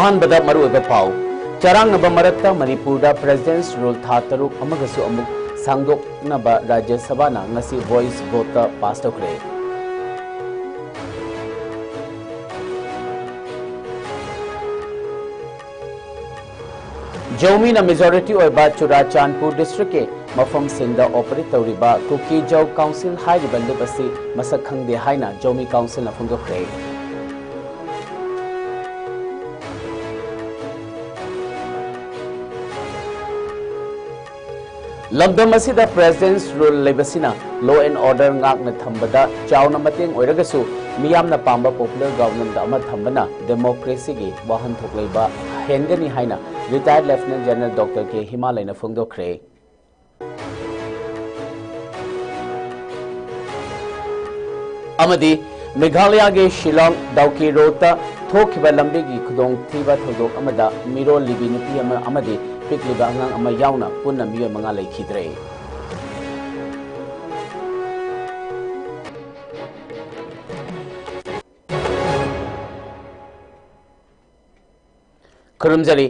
अहानबदा मरुओइबा पाउ चरांगनबा मरक्ता मणिपुरदा president's rule था तरुक अमगसु अमुक सांगदोकनबा राज्य सभाना ngasi वॉइस वोट पास तौखरे जोमी ना मेजॉरिटी ओइबा चुराचांदपुर डिस्ट्रिक्ट के मफम सिंदा ऑपरेट तौरिबा कुकी जो काउंसिल हाइरिबा लुबसी मसक खंगदे हाइना जोमी काउंसिल ना फोंदोखरे लमदम असिदा प्रेसिडेंट्स रूल लेबसिना law and order ngakna thambada chauna mateng oiragasu miyamna pamba popular government ama thambana democracy gi wahan thokleiba hengani haina retired lieutenant general dr k himalayna phongdokhre amadi meghalaya ge shillong dauki rota thokhiba lambi gi khudong thiba thodok amada miro libi nupi ama amadi पिकलिबा अंगांग अमा यावना पुन्ना मियोय मंगा लेखिद्रे खुरुमजरी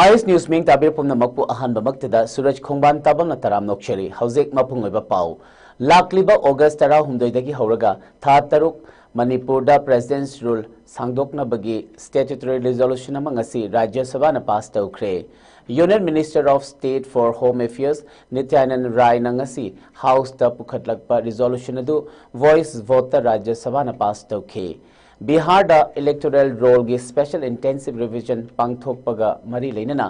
IS news Ming ताबे पुमना मकपु अहानबा मक्तदा सूरज खोंबान ताबमना तराम नोक्चरी हौजेक मफुंगोइबा पाउ लाक्लिबा अगस्त 18 दगी हौरगा था तरुक मणिपुरदा president's rule सांगदोकनबगी स्टैट्यूटरी रिजोल्यूशन अमा ngasi राज्य सभा ना पास तौखरे union minister of state for home affairs Nityanand Rai नंगसी हाउस द पुखटलकपा रिजोल्यूशन अदु वॉइस वोट राज्य सभा ना पास तौखे बिहार द इलेक्टोरल रोल गे स्पेशल इंटेंसिव रिविजन पांगथोकपगा मरी लेनना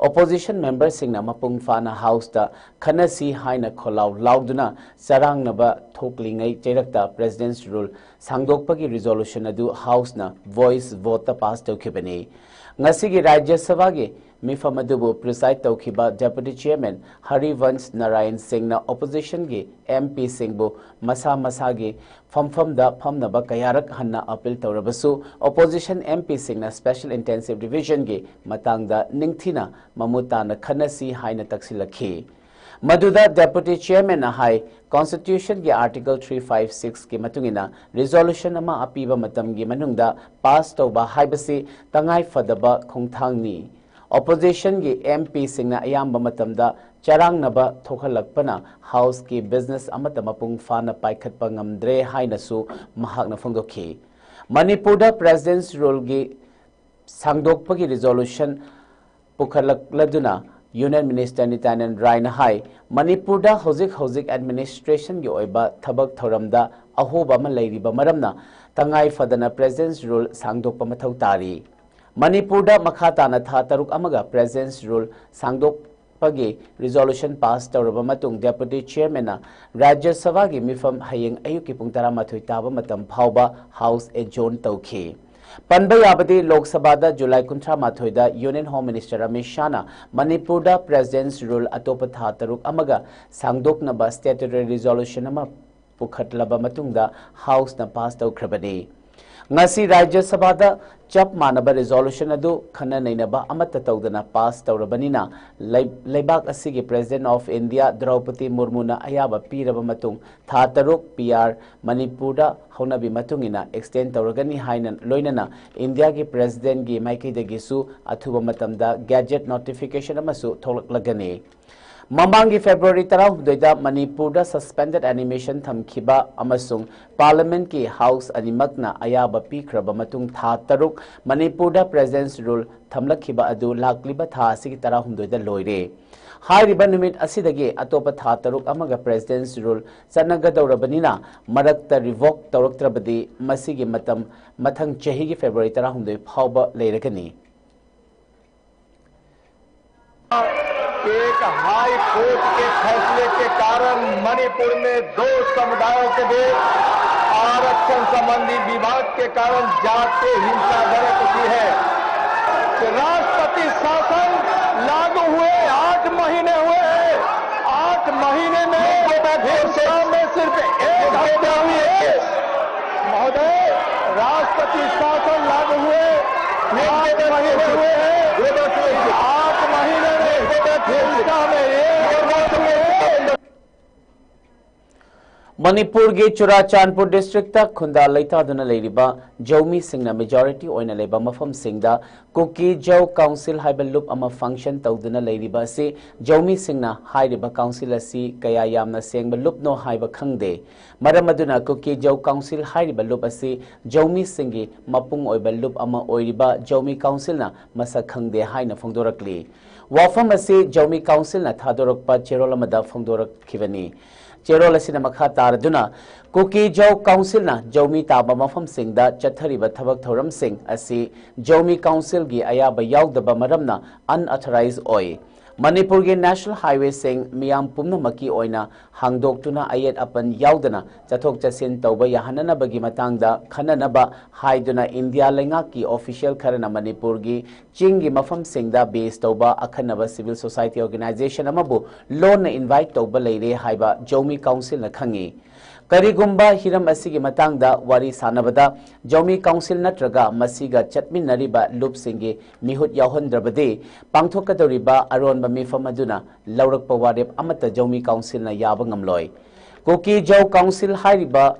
ऑपोजिशन मेंबर सिंगना मपुंग फाना हाउस द खनसी हाइना खोलाव लाउदुना सरांगनबा थोकलिंगै चेरक्ता प्रेसिडेंट्स रूल सांगदोकपगी रिजोल्यूशन अदु हाउस ना वॉइस वोट पास तौखेबने ngasi राज्य सभा गे मिफम अदुबु प्रिसाइड तौखिबा डेप्यूटी चेयरमैन हरिवंश नारायण सिंह ना ऑपोजिशन गे एमपी सिंहबु मसा मसा गे फमफम दा फमनबा कयारक हन्ना अपील तौरबसु ऑपोजिशन एमपी सिंह ना स्पेशल इंटेंसिव डिवीजन गे मतंगदा निंगथिना ममुताना खनसी हाइना तक्सिलखि Madhuda deputy chairman high constitution के आर्टिकल 356 के मतुंगिना रिजोल्यूशन अमा अपीबा मतम गे मनुंगदा पास तौबा हाइबसी तंगाई फदबा खोंथांगनी ऑपोजिशन के एमपी सिंगना अयाम्बा मतमदा चरांगनबा थोखलकपना हाउस की बिजनेस अमत मपुंग फाना पाइखतपा ngamdre हाइनसु महाकना फोंदोखि मणिपुरदा प्रेसिडेंट्स रूल गे सांगदोकपगी resolution पुखलकलदुना union minister Nityanand Rai high मणिपुरदा हौजिक administration की ओइबा थबक थौरमदा अहोबा अमा लैरिबा मरमना तंगाई फदना प्रेसिडेंट्स रूल सांगदोकपा मथौ तारी मणिपुरदा मखा ताना था तरुक अमगा प्रेसिडेंट्स रूल सांगदोकपगी रिजोल्यूशन पास तौरबा मतुंग डेप्यूटी चेयरमैन राज्य सभा की मिफम हयेंग अयुकी पुंग 13 ताबा मतम फावबा हाउस एडजोर्न तौखि पनबा याबदी Lok Sabha July 18 union home minister Amit Shah Manipur president's rule अतोप था तरुक अमगा सांगदोकनबा स्टैट्यूटरी रिजोल्यूशन अमा पुखटलबा मतुंगदा हाउस न पास तौख्रबनी ngasi राज्य सभा चप मानब रिजोल्यूशन अदु खना नैनबा अमत तौदना पास तौरबनिना लेबाक असिगे प्रेसिडेंट ऑफ इंडिया द्रौपदी मुर्मुना अयाबा पीरबा मतुंग था तरुक पीआर मणिपुरदा हौनबी मतुंगिना एक्सटेंड तौरगनी हाइना लोइनना इंडिया की प्रेसिडेंट की माइकैदगिसु अथुबा मतमदा गैजेट नोटिफिकेशन अमसु थोलकलगनी ममांगी फेब्रुआरी 19 मणिपुरदा सस्पेंडेड एनिमेशन थमखिबा अमसुंग पार्लियामेंट की हाउस अनिमकना अयाबा पीख्रबा मतुंग था तरुक मणिपुरदा प्रेसिडेंट्स रूल थमलखिबा अदु लाक्लिबा था सिगी 19 लोइरे हाइरिबा निमिट असिदगे अतोप था तरुक अमगा प्रेसिडेंट्स रूल चनगदौरबनिना मरक्ता रिवोक तौरक्त्रबदी मसिगी मतम मथंग चहिगी फेब्रुआरी 19 फावबा लेरगनी एक हाई कोर्ट के फैसले के कारण मणिपुर में 2 समुदायों के बीच आरक्षण संबंधी विवाद के कारण जातीय हिंसा भड़क उठी है कि राष्ट्रपति शासन लागू हुए 8 महीने हुए हैं। 8 महीने में सिर्फ 1 हफ्ता हुई है महोदय। राष्ट्रपति शासन लागू हुए 8 महीने हुए हैं। 8 महीने में Manipur ge Churachandpur district ta khunda leita duna leiriba Zomi singna majority oina leba mafam singda Kuki Council haiba loop ama function tawduna leiriba si Zomi singna hairiba council asi kaya yamna sengba loop no haiba khangde maramaduna Kuki Council hairiba loop asi Zomi singi mapung oiba loop ama oiriba Zomi Council na masa khangde haina phongdorakli wafam asi Zomi Council na thadorakpa cherol amada phongdorak khibani Cherol asina makha taraduna Kuki Council na Zomi taba mafam singda chathariba thabak thoram sing asi Zomi Council gi ayaba yaudaba maramna unauthorized oi Manipur ge National Highway sing miyam pumna maki oina hangdoktuna ayet apan yaudana chathok chasin tawba yahanana bagi matangda khananaba haiduna India lenga ki official kharana Manipur gi chingi mafam singda base tawba akhanaba civil society organization amabu loan na invite tawba leire haiba Zomi Council na khangi Karigumba hiram asigi matangda wari sanabada Zomi Council natraga masiga chatminariba loop singi mihut yahondrabade pangthokadoriba aronba mifam aduna laurakpa warep amata Zomi Council na yaba ngamloi Kuki Council hairiba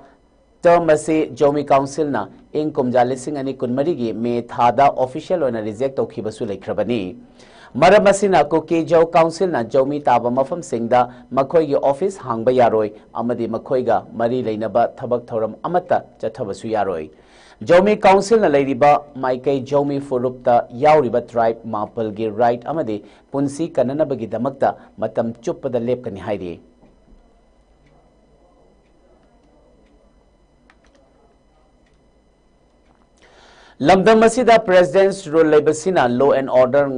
term ase Zomi Council na ingkumja lising ani kunmari gi me thada official oina reject tawkhibasu leikrabani Maramasina Kuki Council na Zomi taba mafam singda makhoi gi office hangba yaroi amadi makhoi ga mari leinaba thabak thoram amata chathabasu yaroi Zomi Council na leiriba maikai Zomi furupta yauriba tribe mapal gi right amadi punsi kananaba gi damakta matam chuppada lepkani hairi Lamdam asida President's rule lebasina law and order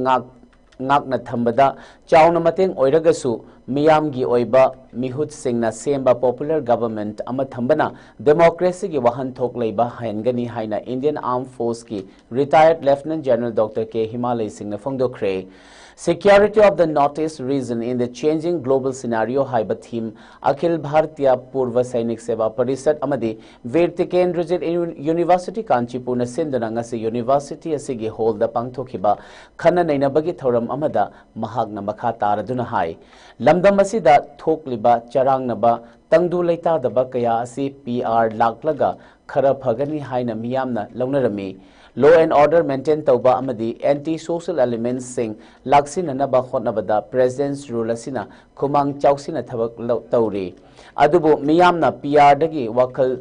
ngakna thambada chauna mateng oiragasu miyamgi oiba mihut singna semba popular government ama thambana democracy gi wahan thok leiba haingani haina Indian Armed Force ki retired Lieutenant General Dr. K. Himalay Singh Fongdokre Security of the Northeast region in the changing global scenario haiba theme Akhil Bharatiya Purva Sainik Seva Parisad amadi Virti Kendrajit University Kanchipur na sindana ngasi university asigi hold the pangthokiba khana nainabagi thoram amada mahagna makha taraduna hai lamdam asida thokliba charangnaba tangdu leita daba kaya asi PR laklaga khara phagani haina miyamna launarami Law and order maintain tauba amadi anti-social elements sing laksinanaba hotnabada President's rule asina kumang chausina thabak tauri adubu miyamna PR dagi wakal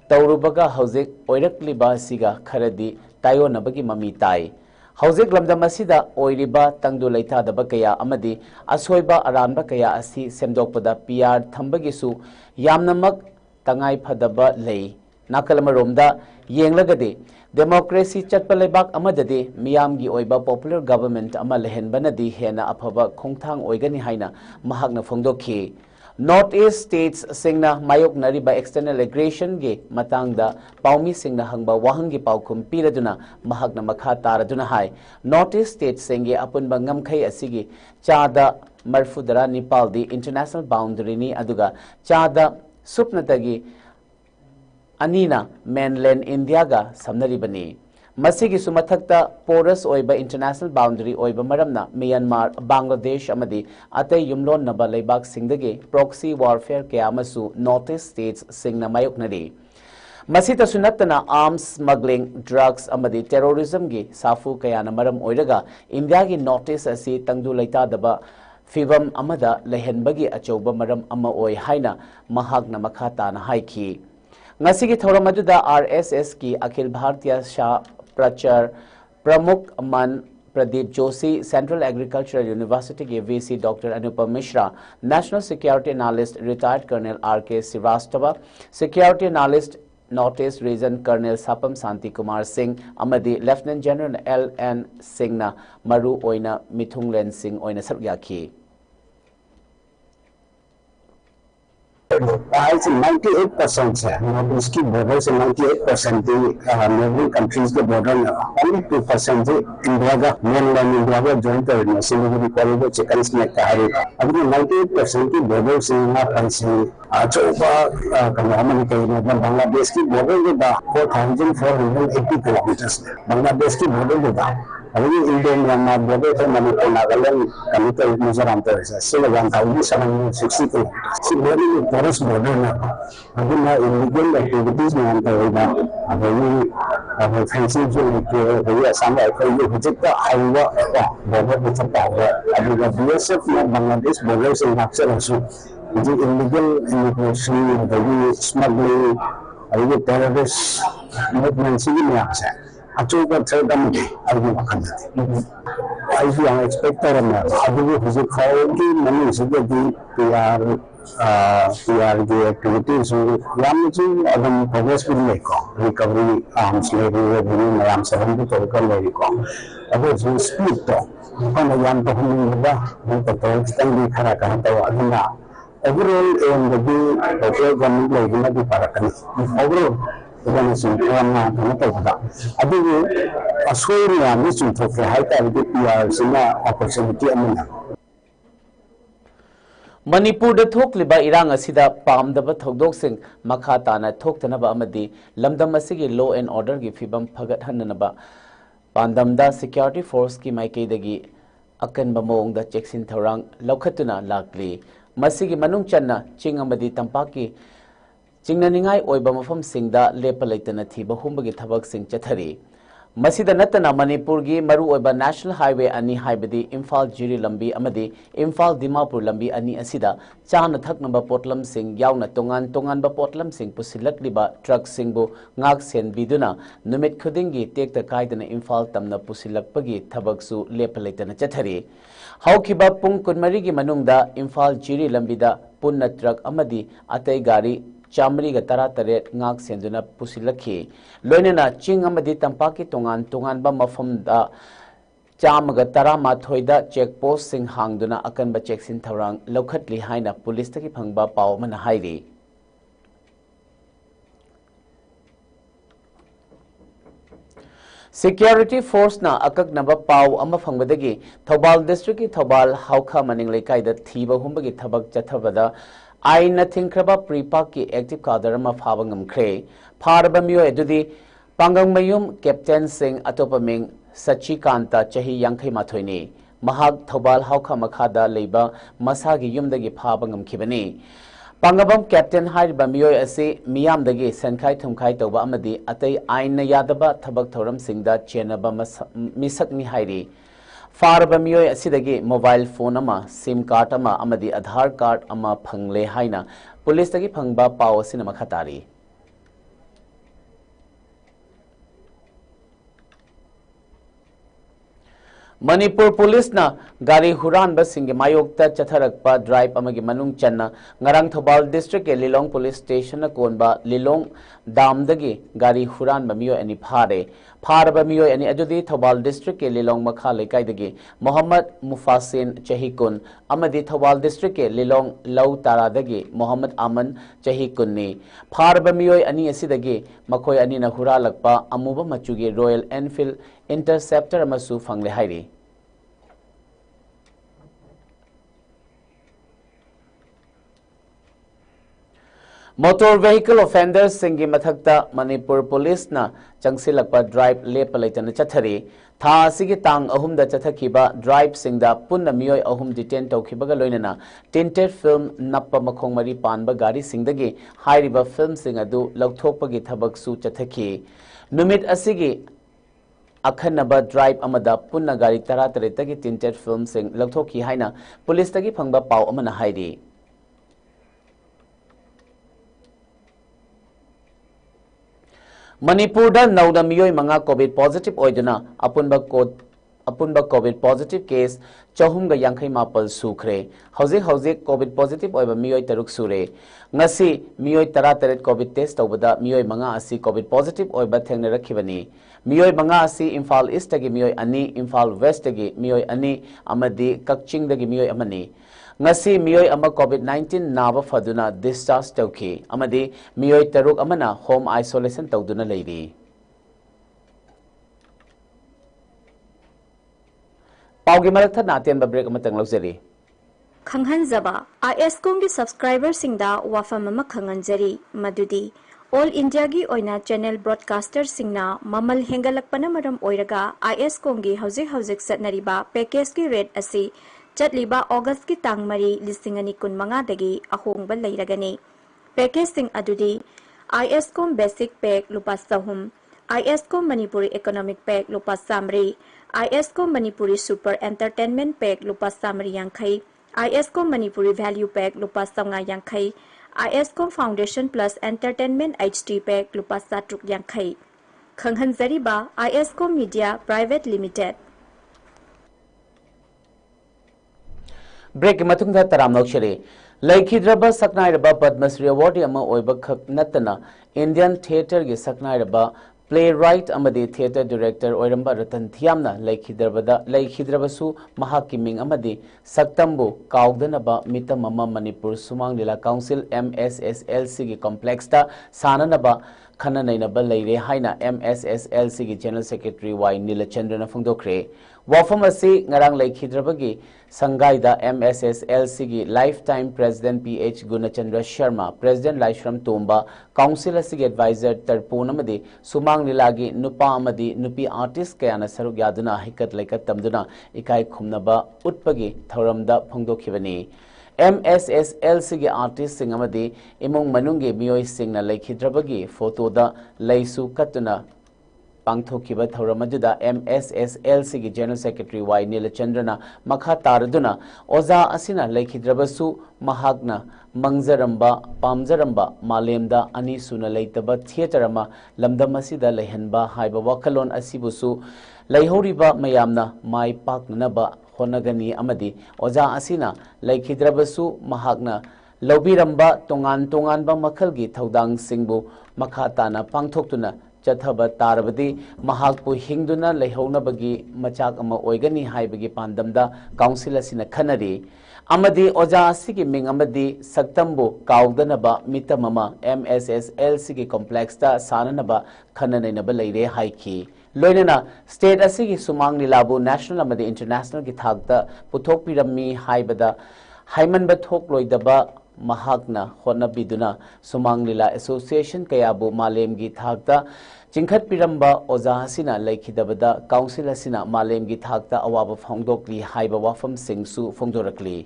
taurubaga haujik oirakliba siga kharadi tayonabagi mami tai haujik lamdam asida oiriba tangdu leitha daba kaya amadi asoiba aranba kaya asi semdokpada PR thambagisu yamnamak tangai phadaba lei nakalmaromda yenglagade Democracy chatpa leibak amadade miyamgi oiba popular government ama lehenbanadi hena aphaba khongthang oigani haina mahakna phongdokhi Northeast states singna mayok nariba external aggression ge matangda paumi singna hangba wahangi paukhum piraduna mahakna makha taraduna hai Northeast states singe apunba ngamkhai asigi chada marfudara Nepal di international boundary ni aduga chada supnatagi Anina mainland India ga samnaribani masigi sumathakta porous oiba international boundary oiba maramna Myanmar Bangladesh amadi atay yumlon naba leibak singdage proxy warfare kaya amasu Northeast states singna mayoknari masita sunatana arms smuggling drugs amadi terrorism gi safu kaya na maram oiraga India gi Northeast asi tangdu leita daba fibam amada lehenbagi achauba maram ama oi haina mahagna makhata na haiki Ngasigi Thoramada RSS ki Akhil Bharatiya Shah Prachar Pramukh Man Pradeep Joshi Central Agricultural University ke VC Dr. Anupam Mishra National Security Analyst Retired Colonel R.K. Srivastava Security Analyst Northeast Region Colonel Sapam Santi Kumar Singh Amadi Lieutenant General L.N. Singhna Maru Oina Mithunglen Singh Oina Saryaki I think 98% है उसकी border से 98% neighbouring countries के border में only 2% India का mainland India का joint कर सिंगुरी corridor chicken snack का है अभी 98% की बॉर्डर से यहाँ पर से अचोपा कनामन के मतलब बांग्लादेश की बॉर्डर के बाद 4480 किलोमीटर बांग्लादेश की बॉर्डर के बाद अभी इंडियन में बोले थे मणिपुर नागालैंड कमिटी मिजोरम तो ऐसा सिर्फ 1760 किलोमीटर सिर्फ फॉरेस्ट बॉर्डर में अभी ना इलीगल एक्टिविटीज में हम तो होगा अभी फेंसिंग जो है असम में कोई ये विजिट का हाईवा बॉर्डर भी चलता है अभी ना बीएसएफ में बांग्लादेश बॉर्डर से अक्सर हंसू जो इलीगल इमिग्रेशन अभी स्मगलिंग अभी टेररिस्ट मूवमेंट से भी नहीं आ सकता अचूक थर्ड अभी वखन एक्सपेक्ट तौर फाउगी मनी से पीआर की एक्टिविटीज प्रोग्रेस भी लेको रिकवरी आर्म्स रेवेन्यू मैम से हम तौर लेको अब स्पीड तो हम तो खितंग खरा कह तौर ओवरऑल लोकल गवर्नमेंट लेकिन पारकनी ओवरऑल असोई मैं चुनथोखे अपॉर्चुनिटी मणिपुर थोकलिबा इरांग असिदा पामदब थौदोकसिंग मखा ताना थोक्तनबा अमदी लमदम असिगी लॉ एंड ऑर्डर की फिबम फगतहननबा पांदमदा सिक्योरिटी फोर्स की माइकेदगी अकनबा मोंगदा चेक्सिन थौरांग लौखतुना लाकली मसिगी मनुंग चन्ना चिंग अमदी तंपाकी चिंगनिंगाई ओइबा मफम सिंगदा लेप लेतना थीबा हुंबगी थबक सिंग चथरी मसिदा नतना मणिपुर की मरु ओइबा नेशनल हाईवे अनि हाइबदी इम्फाल जिरी लंबी अमदी इम्फाल दिमापुर लंबी अनि असिदा चान थकनबा पोटलम सिंग यावना तोंगान तोंगानबा पोटलम सिंग पुसिलकलिबा ट्रक सिंगबु ngak sen biduna numit khudingi tekta kaidana Imphal तमना पुसिलकपगी थबकसु लेप लेतना चथरी हौखिबा पुंग कुनमरी की मनुंगदा इम्फाल जिरी लंबीदा पुन्ना ट्रक अमदी अतै गाड़ी चामरी का तरा तरेट ngak सेंजुना पुसिलखी लोइनना चिंग अमदी तंपाकी तोंगान तोंगानबा मफमदा चामगा तरा माथोइदा चेक पोस्ट सिंग हांगदुना अकनबा चेक्सिन थौरांग लौखतली हाइना पुलिस तकी फंगबा पाव मन हाइरी सिक्योरिटी फोर्स ना अकक नबा पाव अमा फंगबदगी थौबाल डिस्ट्रिक्ट की थौबाल हाउखा मनिंग लेकाइदा थीबा हुंबगी थबक चथबदा आइन थिंख्रबा प्रीपा की एक्टिव कादर मा फाबंगम ख्रे फारबा मियो एदुदी पांगंग मयुम कैप्टन सिंह अतोपमिंग सचिकांता चही यांखै माथोइनी महाग थौबाल हाउखा मखादा लेबा मसागी युमदगी फाबंगम खिबनी पांगबम कैप्टन हाइबा मियो असे मियामदगी संखाई थुमखाई तौबा अमदी अतै आइन यादबा थबक थौरम सिंगदा चेनबा मिसकनी हाइरी फारबा मियोय असिदगी मोबाइल फोन अमा सिम कार्ड अमा अमदी आधार कार्ड अमा फंगले हाइना पुलिस तगी फंगबा पाव असिना मखतारी मणिपुर पुलिस ना गाड़ी हुरान बसिंग मायोक्ता चथरकपा ड्राइव अमगी मनुंग चन्ना ngarang थौबाल डिस्ट्रिक्ट के लिलोंग पुलिस स्टेशन कोनबा लिलोंग दामदगी गाड़ी हुरान बमियो अनि फारे फारबा मियो अनि अजुदी थौबाल डिस्ट्रिक्ट के लिलोंग मखा लेकाइदगी मोहम्मद मुफासिन चहीकुन अमदी थौबाल डिस्ट्रिक्ट के लिलोंग लौ तारादगी मोहम्मद आमन चहीकुन्नी फारबा मियो अनि असिदगी मखोय अनि न हुरालकपा अमुबा मचुगी रॉयल एनफील्ड इंटरसेप्टर अमसु फंगले हाइरी मोटर व्हीकल ऑफेंडर्स सिंगी मथक्ता मणिपुर पुलिस ना चंगसिलकपा ड्राइव लेप लेतन चथरी था सिगी तांग अहुमदा चथखिबा ड्राइव सिंगदा पुन्ना मियोय अहुम डिटेन तौखिबगा लोइनना टिंटेड फिल्म नप्पा मखोंग मरी पानबा गाड़ी सिंगदगी हाइरिबा फिल्म सिंग अदु लौथोकपगी थबकसु चथखि नुमित असिगी अखनबा ड्राइव अमदा पुन्ना गाड़ी तरा तरेतगी टिंटेड फिल्म सिंग लौथोखि हाइना पुलिस तगी फंगबा पाव अमना हाइरी मणिपुर नौना मियोय मंगा कोविड पॉजिटिव ओइदना अपुनबा कोविड पॉजिटिव केस चहुमगा यांखै मापल सुखरे हौजिक कोविड पॉजिटिव ओइबा मियोय तरुक सुरे ngasi मियोय तरा तरेत कोविड टेस्ट तौबदा मियोय मंगा असि कोविड पॉजिटिव ओइबा थेंगने रखिबनी मियोय मंगा असि इम्फाल ईस्ट तगी मियोय अनि इम्फाल वेस्ट तगी मियोय अनि अमदी कक्चिंग दगी मियोय अमनी ngasi मियोय अमा कोविड 19 नाबा फदुना डिस्चार्ज तौखि अमदी मियोय तरुक अमना होम आइसोलेशन तौदुना लेरी पाउगी मरकथा नातेन ब्रेक अमतंग लौजरी खंगहनजबा ISCOM की सब्सक्राइबर सिंगदा वाफम अमा खंगनजरी मदुदी ऑल इंडिया की ओइना चैनल ब्रॉडकास्टर सिंगना ममल हेंगलकपना मरम ओइरगा ISCOM की हौजिक सतनरिबा पैकेज की रेट असि चटलिबा अगस्त की तांग मरी लिसिंग अनि कुनमंगा दगी अहोंगबा लैरगनी पैकेज सिंग अदुदी ISCOM बेसिक पैक लुपा सहूम ISCOM मणिपुरी इकोनॉमिक पैक लुपा सामरी ISCOM Manipuri super entertainment pack लुपा सामरी यांखई ISCOM मणिपुरी वैल्यू पैक लुपा संगा यांखई ISCOM foundation plus entertainment HD pack लुपा साट्रुक यांखई खंगहनजरीबा ISCOM media private limited break मतुंगदा तराम नौशरी लैखिद्रबा सकनाइरबा पद्मश्री अवार्ड अमा ओइबा खक नतना इंडियन थिएटर गे सकनाइरबा प्ले राइट अमदी थिएटर डायरेक्टर ओइरंबा रतन थियामना लैखिद्रबसु महाकी मिंग अमदी सक्तंबु काउदनबा मितम अमा मणिपुर सुमांग लीला काउंसिल MSSLC गी कॉम्प्लेक्स ता साननबा खना नैनबा लैरे हाइना MSSLC गी जनरल सेक्रेटरी वाई नीलचंद्रन फोंदोखरे वाफम असी ngarang लैखिद्रबगी संगाइदा MSSLC गी lifetime president PH Gunchandra Sharma president Laishram Tomba council असी एडवाइजर तरपोन अमदी सुमांग लीलागी नुपा अमदी नुपी आर्टिस्ट कयाना सरुक यादुना हिकत लेकत तमदुना इकाई खुमनबा उत्पगी थौरमदा फोंदोखिबनी MSSLC गी आर्टिस्ट सिंग अमदी इमुंग मनुंगी मियोई सिंगना लैखिद्रबगी फोटोदा लैसु कतुना पांगथोखिबा थौरमजुदा MSSLC गी जनरल सेक्रेटरी वाई नीलचंद्रना मखा तारदुना ओजा असिना लैखिद्रबसु महागना मंगजरंबा पामजरंबा मालेमदा अनि सुना लैतबा थिएटर अमा लमदम असिदा लैहनबा हाइबा वखलोन असिबुसु लैहोरिबा मयामना माई पाकनबा होनगनी अमदी ओजा असिना लैखिद्रबसु महागना लौबिरंबा तोंगान तोंगानबा मखलगी थौदांग सिंगबु मखा ताना पांगथोक्तुना चथब तारबदी महाकपु हिंगदुना लैहौनबगी मचाक अमा ओइगनी हाइबगी पांदमदा काउंसिल असिना खनरी अमदी ओजा असिगी मिंग अमदी सक्तंबु काउदनबा मितममा MSSLC की कॉम्प्लेक्स ता साननबा खननैनबा लैरे हाइखी लोइनना स्टेट असिगी सुमांग लीलाबु नेशनल अमदी इंटरनेशनल की थाकता पुथोकपिरम्मी हाइबदा हाइमनबा थोकलोइदबा महाकना होनबिदुना सुमांग लीला एसोसिएशन कयाबु मालेमगी थाकता चिंखत पिरंबा ओजा हसिना लैखिदबदा काउंसिल हसिना मालेमगी थाकता अवाब फोंदोकली हाइबा वाफम सिंगसु फोंदोरकली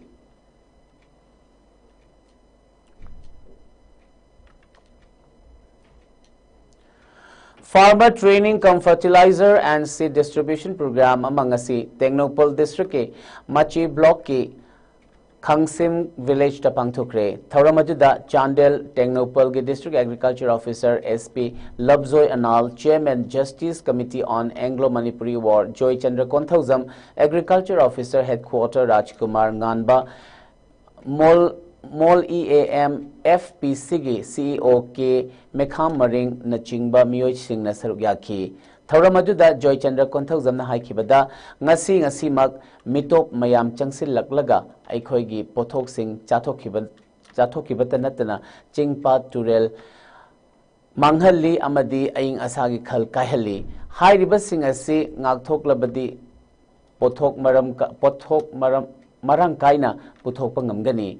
Farmer Training cum Fertilizer and Seed Distribution Program among asi Technopol District ke Machi Block ke Khangsim Village ta pangthokre Thauramajda Chandel Technopol ke District Agriculture Officer SP Labzoy Anal Chairman Justice Committee on Anglo-Manipuri War Joy Chandra Konthauzam Agriculture Officer Headquarter Rajkumar Nganba Mol EAM FPC की CEO के मेखाम मरिंग नचिंगबा मियोय सिंह न सरुक याखी थौरमजुदा Joy चंद्र कोंथौजमना हाइखिबदा ngasi ngasimak mitop mayam changsillaklaga aikhoigi pothok sing chathokibata natana chingpa turel manghalli amadi aing asagi khal kaihali hairiba sing asi ngakthoklabadi pothok maram marang kaina puthokpa ngamgani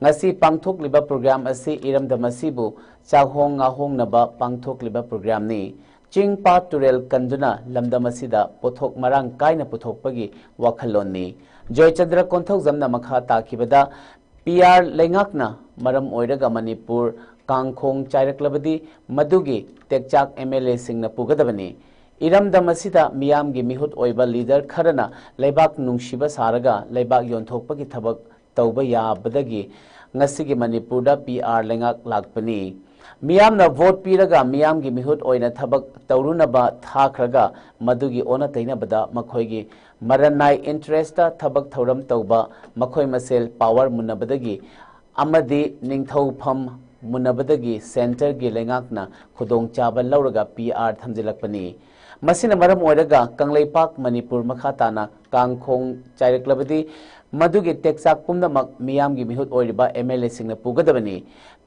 ngasi pangthokliba program asi iramdamasibu chaghong ngahong naba pangthokliba program ni chingpa turel kanduna lamdamasida pothok marang kaina puthokpagi wakhalon ni joy chandra konthok jamna makha takibada PR lengakna maram oiraga manipur kangkhong chaireklabadi madugi tekchak MLA singna pugadabani iramdamasida miyamgi mihut oiba leader kharana leibak nungshiba saraga leibak yonthokpagi thabak tauba yabadagi ngasigi manipurda PR lengak lakpani miyamna vote piraga miyamgi mihut oina thabak taurunaba thakhraga madugi ona tainabada makhoigi maranai interesta thabak thauram tauba makhoi masel power munabadagi amadi ningthaupham munabadagi center gi lengakna khudong chaba lauraga PR thamjilakpani masina maram oiraga kanglaipak manipur makhatana kangkhong chaireklabadi madugi teksak pumnamak miyamgi mihut oiriba MLA singna pugadabani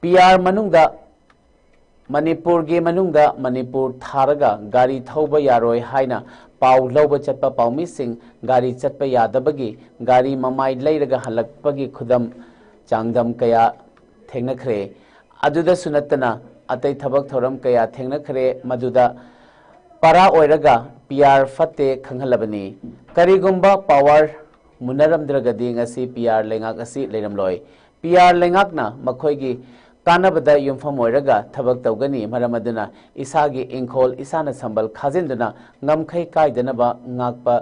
PR manungda manipur ge manungda manipur tharaga gari thauba yaroi haina paw lauba chatpa pawmi sing gari chatpa yadabagi gari mamai leiraga halakpagi khudam changdam kaya thengnakhre aduda sunatana अतै थबक थौरम कया थेंगनखरे मदुदा para oiraga PR fatte khanghalabani karigumba power munaramdragadi ngasi PR lengak asi leiramloi PR lengakna makhoigi kanabada yumfam oiraga thabak tawgani maramaduna isagi inkhol isana sambal khazinduna ngamkhai kaidanaba ngakpa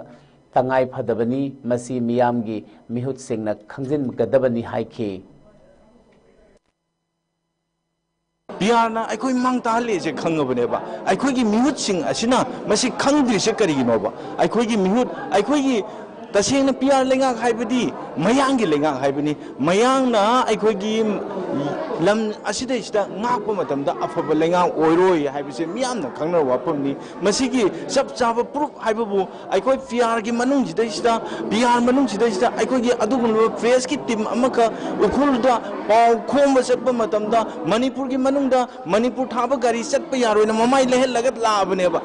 tangai phadabani masi miyamgi mihut singna khangjin gadabani haiki PR na ai khoi mang ta le je khangabane ba ai khoi gi mihut sing asina masi khangdri se kari gi no ba ai khoi gi mihut ai khoi gi taseng na PR lenga haibadi mayang gi lenga haibani mayang na ai khoi gi lam asida isda ngak pa matam da afaba lenga oiroi haibise miyam na khangna wa pamni masi gi sab chaba proof haibabu ai khoi PR gi manung jida isda PR manung jida isda ai khoi gi adugun face ki team amaka ukhul da pau khom ba matam da Manipur gi manung da Manipur thaba gari sat pa yaroi na mamai lehel lagat la abane ba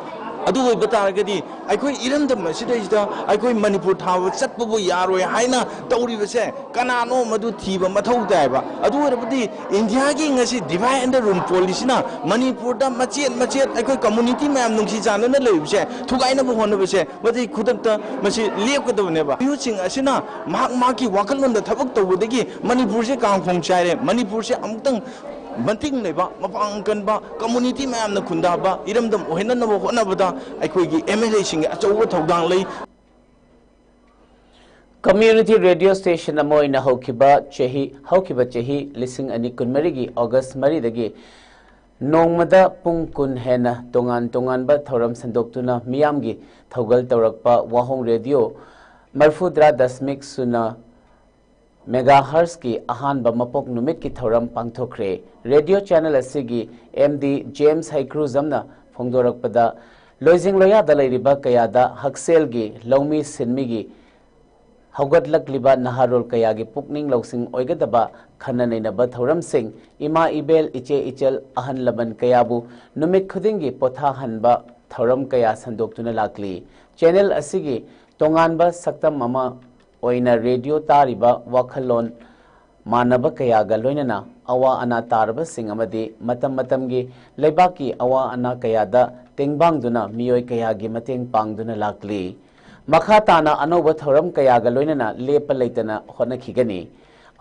adu oi bataragadi ai khoi irandam asida isda ai khoi Manipur thaba sat pa bu yaroi haina tauri base kanano madu thiba mathau dai ba adu rabadi India gi ngasi divide and rule policy na Manipur da machet ai khoi community mayam nungsi jana na leibse thugai na bu hon base badi khudakta masi lep ka done ba yu sing asina mak ki wakalon da thabak tawdagi Manipur se kang phong chaire Manipur se amtang Banting leba mapang kan ba community mayam na khunda ba iramdam ohena na hona bada aikoi gi MLA sing achawa thodang lei Community radio station amoina hokiba chehi lising ani kunmari gi August mari dagi nongmada pungkun hena tongan ba thoram sandoktuna miyam gi thogal tawrakpa wahong radio marfudra dasmik suna megahertz ki ahan ba mapok numit ki thoram pangthokre radio channel asigi MD James Haikruzamna phongdorakpada loising loya dalairiba kayada haksel gi lawmi sinmi gi haugatlak liba naharol kaya gi pukning lawsing oigadaba khananaina ba thoram sing ima ibel iche ichel ahan laban kayabu numit khudingi potha hanba thoram kaya sandoktuna lakli channel asigi tongan ba saktam mama oina radio tariba wakhalon manaba kaya ga loinana awa ana tarba sing amadi matam gi leibaki awa ana kaya da tengbangduna miyoi kaya gi mateng pangduna lakli makha tana anoba thoram kaya ga loinana lepa leitana hona khigani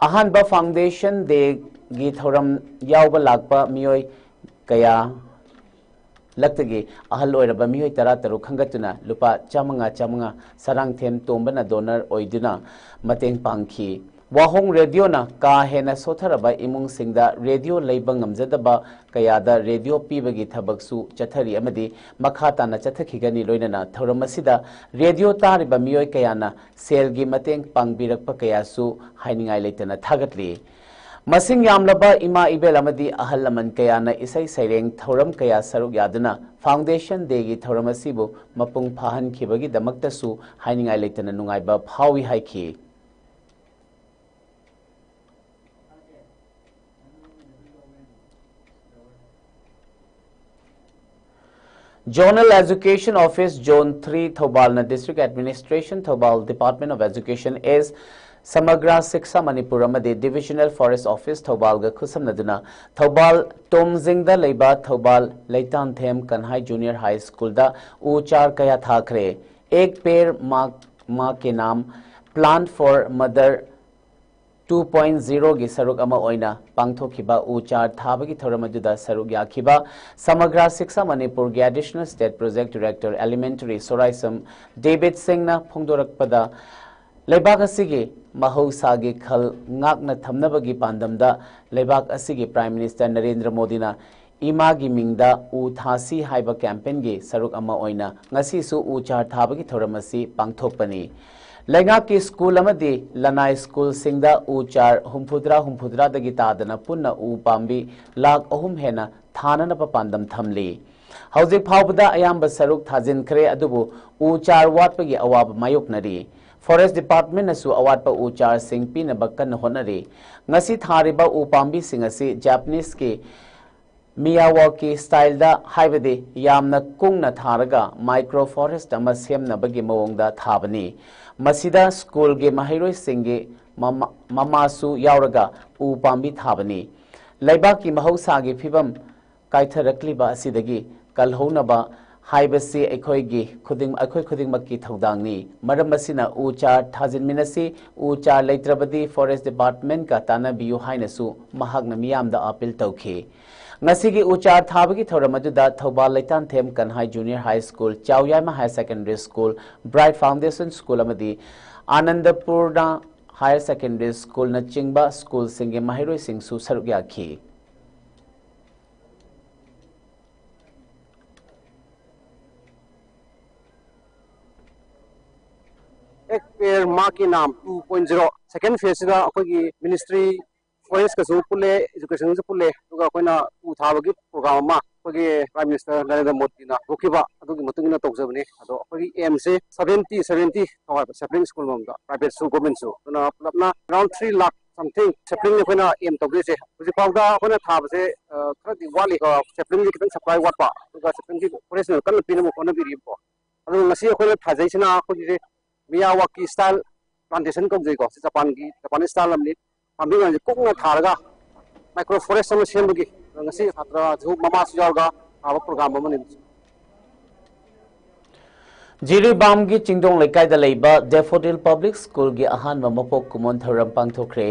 ahan ba foundation de gi thoram yawba lakpa miyoi kaya laktage ahal oiraba miyoi tara taru khangatuna lupa chamanga sarang them tombana donor oiduna mateng pangki wahong radio na ka hena sotharaba imung singda radio leiba ngamjadaba kayada radio pibagi thabaksu chathari amadi makha na chathakigani loinana thoramasida radio tariba miyoi kayana selgi mateng pangbirakpa kayasu hainingai leitana thagatli masing yamlaba ima ibel amadi ahal laman kayana isai saireng thoram kaya saruk yaduna foundation degi thoram asibu mapung phahan khibagi damakta su hainingai leitana nungai ba phawi haiki Zonal Education Office Zone 3 Thobalna District Administration Thobal Department of Education is Samagra Siksa Manipur amadi Divisional Forest Office Thobal ga khusamnaduna Thobal Tomjingda leiba Thobal Leitan Them Kanhai Junior High School da uchar kaya thakre ek pair ma ke naam Plant for Mother 2.0 gi saruk ama oina pangthokhiba uchar thabagi thoramadu saruk yakhiba Samagra Siksa Manipur gi Additional State Project Director Elementary Soraisam David Singh na phongdorakpada leibak asigi mahausagi khal ngakna thamnabagi pandamda leibak asigi Prime Minister Narendra Modi na imagi mingda u thasi haiba campaign gi saruk ama oina ngasi su uchar thabagi thoramasi pangthokpani Lenga ki school amadi Lanai school singda uchar humphudra dagi tadana punna u pambi lak ahum hena thanana pa pandam thamli hauzik phawbada ayamba saruk thajin khre adubu uchar watpagi awab mayoknari Forest Department nasu awat pa uchar sing pina bakkan honari ngasi thariba u pambi singasi Japanese ki Miyawaki style da haibade yamna kungna tharaga microforest ama semnabagi mawongda thabani Masida school ge mahiroi singge mamasu yauraga u pambi thabani Laibaki mahausa ge phibam kaitharakliba asidagi kalhounaba haibasi aikhoigi khuding makki thodangni maram asina uchar thajin minasi uchar leitrabadi forest department ka tana biu hainasu mahagna miyamda appeal tawkhi ngasigi uchar thabagi thoramadu thobal leitan them kanhai junior high school chawyama high secondary school bright foundation school amadi anandapurna higher secondary school na chingba school singe mahiroi singsu saruk yakhi एक पेड़ माँ के नाम 2.0 second phase का अखोगी ministry forest का जो पुले education से पुले तो कोई ना उठावगी प्रोग्राम मा अखोगी प्राइम मिनिस्टर नरेंद्र मोदी ना रोकिबा अदुगी मतुंगी ना तोगजबनी अदो अखोगी एम से 70 तोवा सप्लिंग स्कूल ममदा प्राइवेट सु गवर्नमेंट सु ना अपना अराउंड 3 लाख समथिंग सप्लिंग ने कोई ना एम तोगजे से उसी पावदा कोई ना थाब से खरदी वाली का सप्लिंग की कितन सप्लाई वाटपा तो सप्लिंग की फॉरेस्ट ने कल पिन मो कोना बिरिबो अदो नसी कोई ना थाजैसना अखोगी Miyawaki style plantation ko jai ko Japanese style amni ambi ngi kong tharga micro forest sam sembugi ngasi khatra ju mama sujarga aba program amani Jiribam gi chingdong lekai da leiba Daffodil Public School gi ahan ma mapok kumon thoram pangthokre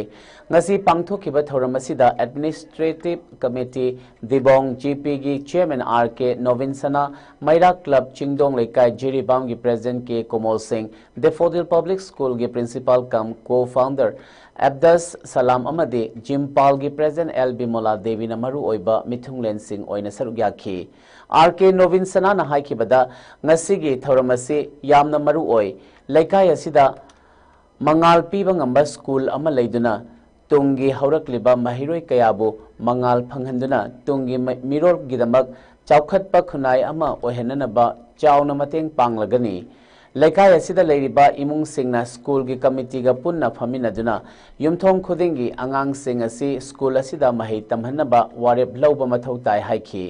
ngasi pangthokiba thoram asida Administrative Committee Dibong GP gi Chairman RK Novinsana Maira Club chingdong lekai Jiribam gi President K Komal Singh Daffodil Public School gi Principal kam Co-Founder Abdas Salam Amade Jimpal gi President L Bimola Devi Namaru oiba Mithunglen Singh oina sarugakhi RK Novinsana na haikibada ngasigi thoramasi yamna maru oi laikai asida mangal piba ngamba school ama leiduna tungi haurakliba mahiroi kayabu mangal phanghanduna tungi miror gidamak chaukhatpa khunai ama ohenanaba chauna mateng panglagani laikai asida leiriba imung singna school gi committee ga punna phaminaduna yumthong khudingi angang sing asi school asida mahei tamhanaba warep lauba mathau tai haiki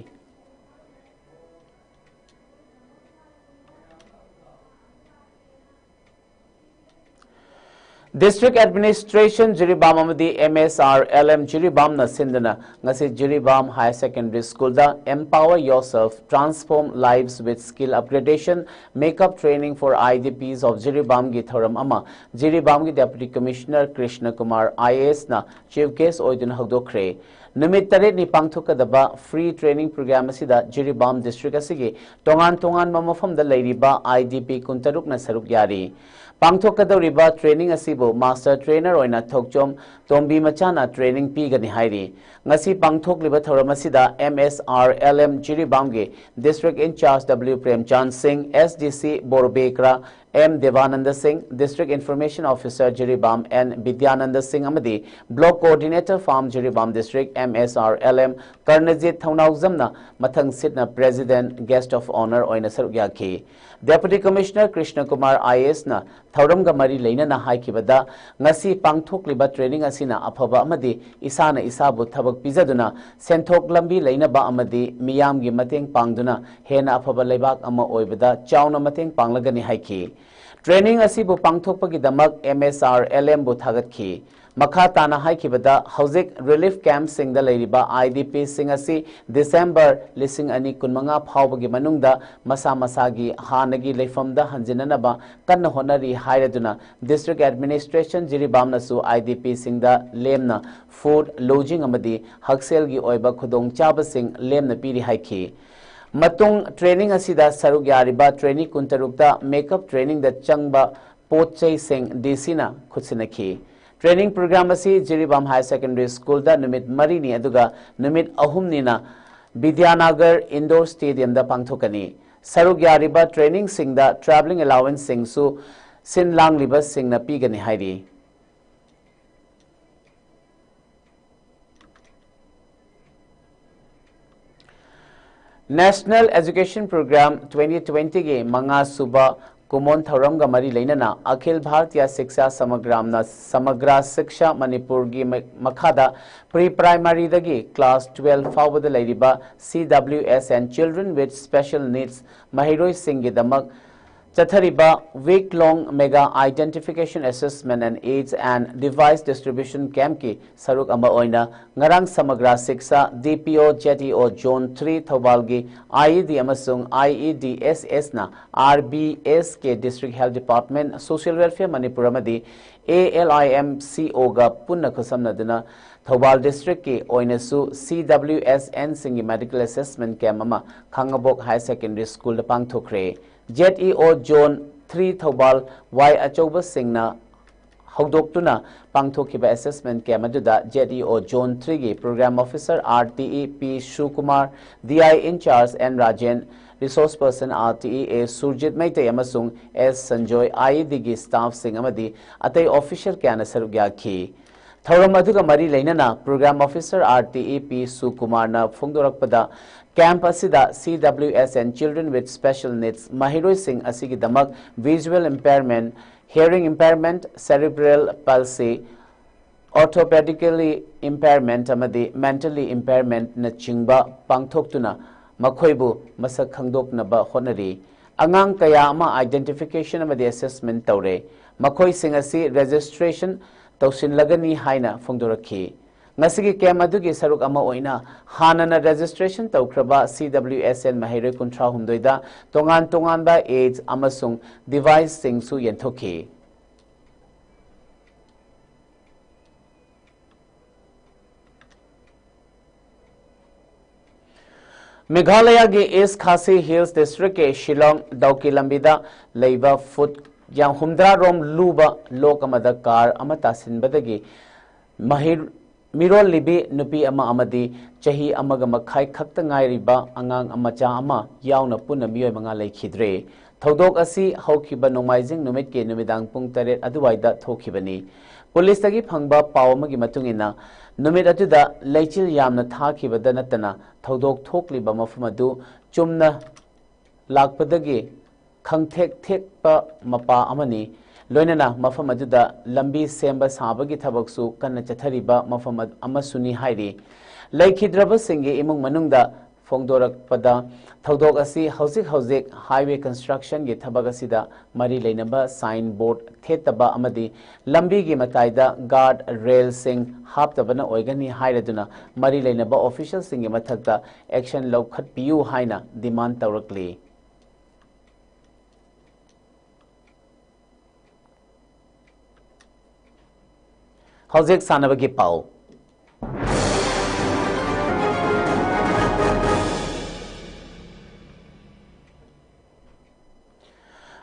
District Administration Jiribam amadi MSR LM Jiribam na sindana ngasi Jiribam High Secondary School da Empower Yourself Transform Lives with Skill Upgradation Makeup Training for IDPs of Jiribam gi thoram ama Jiribam gi Deputy Commissioner Krishna Kumar IAS na Chief Guest oidun hagdokre Numit tare ni pangthokadaba free training program asida Jiribam district asigi tongan mamafam da leiriba IDP kuntaruk na saruk yari Pangthokadoriba training asibo master trainer oina thokchom tombi machana training pigani hairi ngasi pangthokliba thoramasida MSR LM Jiribam ge district in charge W Premchand Singh SDC Borbekra M Devananda Singh District Information Officer Jiribam N Vidyananda Singh amadi Block Coordinator Farm Jiribam District MSR LM Karnajit Thaunauzamna mathang sitna President Guest of Honor oina sarugyaki Deputy Commissioner Krishna Kumar IAS na Thauramga mari leina na haikibada ngasi pangthokliba training asina aphaba amadi isana isabu thabak pizaduna senthok lambi leina ba amadi miyamgi mateng pangduna hena aphaba lebak ama oibada chauna mateng panglagani haiki Training asibu pangthokpagi damak MSR LM bu thagatki Makha tana haikibada Housing Relief Camp singda leiriba IDP sing asi December lising ani kunmanga phawbagi manungda masa masagi hanagi leifamda hanjinanaba kanna honari hairaduna District Administration Jiribam nasu IDP singda lemna food lodging amadi haksel gi oiba khudong chaba sing lemna piri haiki Matung training asida saruk yariba training kuntarukta makeup training da changba potchai sing DC na khutsinaki Training program asi Jiribam High Secondary School da numit marini aduga numit ahumni na Vidyanagar Indoor Stadium da pangthokani saruk yariba training sing da travelling allowance sing su sinlang liba sing na pigani hairi National Education Program 2020 ge manga suba Kumon Tharamga Mari Lainana Akhil Bharatiya Shiksha Samagramna Samagra Shiksha Manipur gi Makhada Pre-Primary dagi Class 12 Fawada Lairiba CWSN Children with Special Needs Mahiroi Singh Damak Chathariba week-long mega identification assessment and aids and device distribution camp ki saruk ama oina ngarang samagra siksa DPO JTO Zone 3 Thobalgi IED amasung IEDSS na RBS ke District Health Department Social Welfare Manipur amadi ALIMCO ga punna khusamnaduna Thobal District ki oinasu CWSN singi medical assessment camp ama Khangabok High Secondary School da pangthokre JTO Zone 3 Thobal Y Achoba Singna Hogdoktuna Pangthokiba assessment camp aduda JTO Zone 3 gi Program Officer RTE P Shukumar DI in charge N Rajan Resource Person RTE A Surjit Maitay amasung S Sanjoy IED gi staff sing amadi atay official kana sarugya ki Thauram aduga mari leinana Program Officer RTE P Sukumar na phongdorakpada Camp asida CWSN Children with Special Needs Mahiroi Singh asigi damak visual impairment, hearing impairment, cerebral palsy, orthopedically impairment amadi mentally impairment na chingba pangthoktuna makhoibu masak khangdoknaba honari angang kaya ama identification amadi assessment tawre makhoi sing asi registration tawsin lagani haina phongdorakhi Ngasigi camp adugi saruk ama oina hanana registration tawkraba CWSN Mahiroi Kuntra Humdoida tongan ba aids amasung device singsu yenthoki Meghalaya ge East Khasi Hills District ke Shillong Dauki Lambida leiba foot yang humdra rom luba lokamada car amata sinbadagi Mahir Mirol libi nupi ama amadi chahi amaga makhai khakta ngairiba angang amacha ama yauna punna miyoi manga leikhidre thodok asi haukiba nomaijing numit ke numidang pung 8 aduwaida thokibani police tagi phangba paw amagi matungina numit atuda leichil yamna thakibada natana thodok thokliba mafum adu chumna lakpadagi khangthek thekpa mapa amani Loinana mafam aduda lambi semba sabagi thabaksu kanna chathariba mafam amasuni hairi laikhidraba singi imung manungda phongdorak pada thodok asi hauzik highway construction gi thabak asida mari leinaba sign board thetaba amadi lambi gi mataida guard rail sing haptabana oigani hairaduna mari leinaba official singi mathakta action laukhat piu haina demand tawrakli Howzek Sanabagi Pau.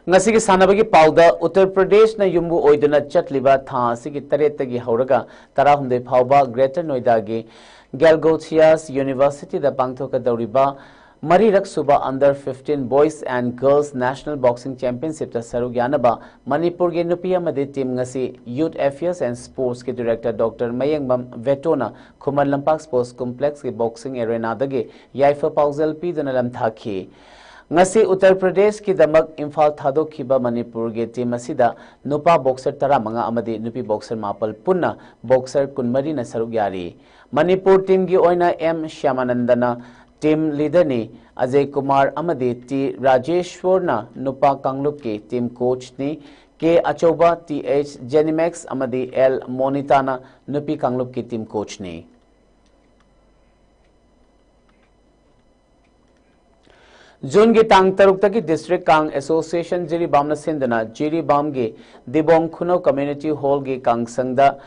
Ngasigi Sanabagi Pau da Uttar Pradesh na yumbu oiduna chatliba tha asigi taretagi hauraga tarahumde phauba Greater Noida gi Galgothias University da pangthoka dauriba Mari Raksuba under 15 Boys and Girls National Boxing Championship ta sarugyanaba Manipur ge nupiya madi team ngasi Youth Affairs and Sports ke Director Dr. Mayengbam Vetona Khuman Lampak Sports Complex ke boxing arena dage yaifa pauzel pi dana lam thakhi ngasi Uttar Pradesh ki damak imphal thadok khiba Manipur ge team asida nupa boxer tara manga amadi nupi boxer mapal punna boxer kunmari na sarugyari Manipur team gi oina M Shyamanandana Team leader ni Ajay Kumar Amadi T Rajeshwar na Nupa Kanglup ke team coach ni K Achoba TH Genimax Amadi L Monitana Nupi Kanglup ke team coach ni June ge tang taruk taki District Kang Association Jiri Bamna Sindana Jiri Bam ge Dibong Khuno Community Hall ge Kang Sangda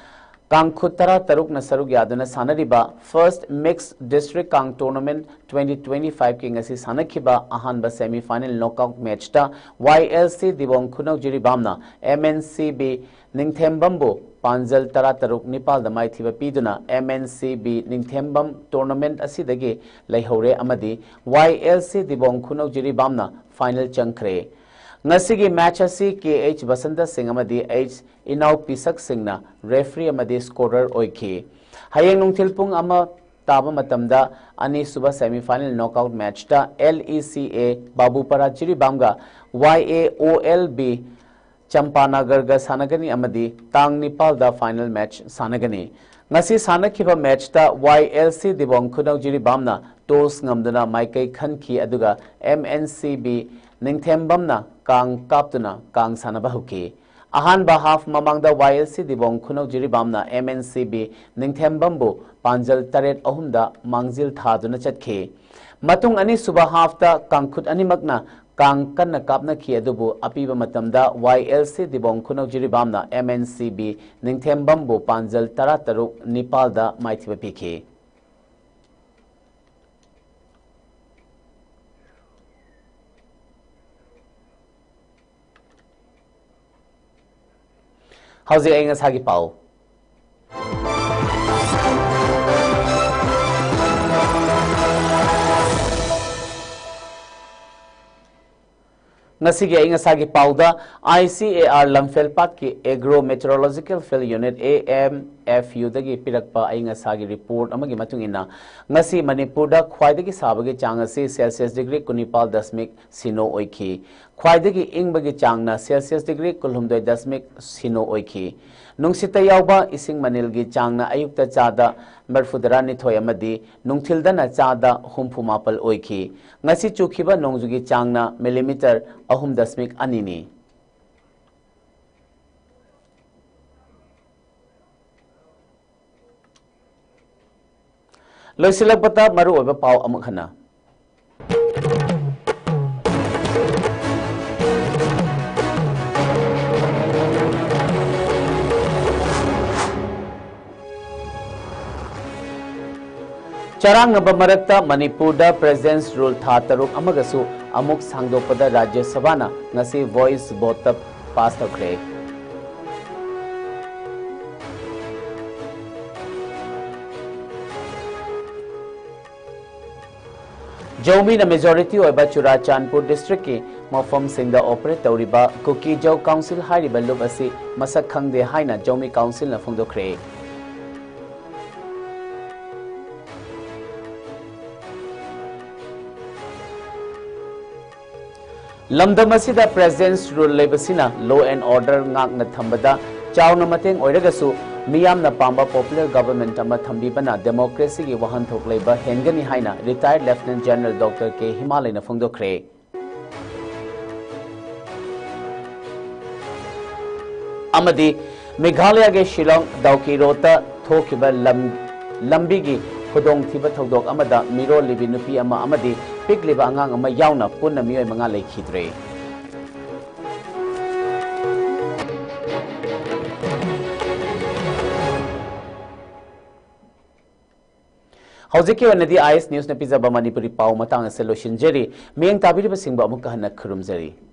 Kang Khutara Taruk Nasaruk Yaduna Sanariba First Mixed District Kang Tournament 2025 King Asi Sanakiba Ahanba Semi Final Knockout Match Ta YLC Dibong Khuno Jiri Bamna MNCB Ningthembambo Panjal Tara Taruk Nepal Damai Thiba Piduna MNCB Ningthembam Tournament Asidagi Laihore Amadi YLC Dibong Khuno Jiri Bamna Final Chankre Ngasigi match asi KH Basanta Singh amadi H Inau Pisak Singhna referee amadi scorer oiki hayeng nungthilpung ama taba matamda ani suba semi final knockout match ta LECA Babupara Jiri Bamga YAOLB Champanagar ga sanagani amadi tang Nepal da final match sanagani ngasi sanakhiba match ta YLC Dibong Khuno Jiri Bamna toss ngamdana maikai khanki aduga MNCB Ningthembamna Kang Kaptuna Kang Sanabahuki. Ahanba half mamangda YLC dibong kuno jiribamna MNCB Ningthembambu Panjal Taret Ahumda Mangzil Thaduna Chatke. Matung ani suba halfta Kangkut animakna Kang Kanna Kapna Kiadubu Apiba Matamda YLC dibong kuno jiribamna MNCB Ningthembambu Panjal Tarataruk Nipalda Maithiba Pike. How's it English Hagi Pau? Nasi ge inga sagi pauda ICAR Lamfel Pat ki Agro Meteorological Field Unit AMFU dagi pirakpa inga sagi report amagi matung ina ngasi Manipur da khwaidagi sabagi changasi Celsius degree kunipal dasmik sino oiki khwaidagi ingbagi changna Celsius degree kulhumdoi dasmik sino oiki nungsita yauba ising manilgi changna ayukta chada merfudarani thoyamadi nungthildana chada humphumapal oiki ngasi chukhiba nongjugi changna millimeter ahum dasmik anini loisilapata maru oba pau amukhana Charang Nabamarakta Manipur da President's Rule Thataruk Amagasu Amuk Sangdopada Rajya Sabha na ngasi voice vote pass tokre. Zomi na majority oiba Churachandpur district ki mafam singda operate tawriba Kuki Council hairiba lub asi masak khangde haina Zomi Council na phungdokre. Lamdamasida President's Rule Lebasina Law and Order Ngakna Thambada Chawna Mateng Oiragasu Miyamna Pamba Popular Government Ama Thambibana Democracy ki Wahanthok Leba Hengani Haina Retired Lieutenant General Dr. K. Himalay Phungdokre. Amadi Meghalaya ge Shillong Dauki Rota Thokiba Lambigi Khudong Thiba Thodok Amada Miro Libi Nupi Ama Amadi Pik liba angang ama yauna punna miyoy mga laikhidre. Howziki wanadi IS News na pizza ba Manipuri pau matang sa Loshin Jerry, miyang tabiri ba singba amuk kahanak kurumzari.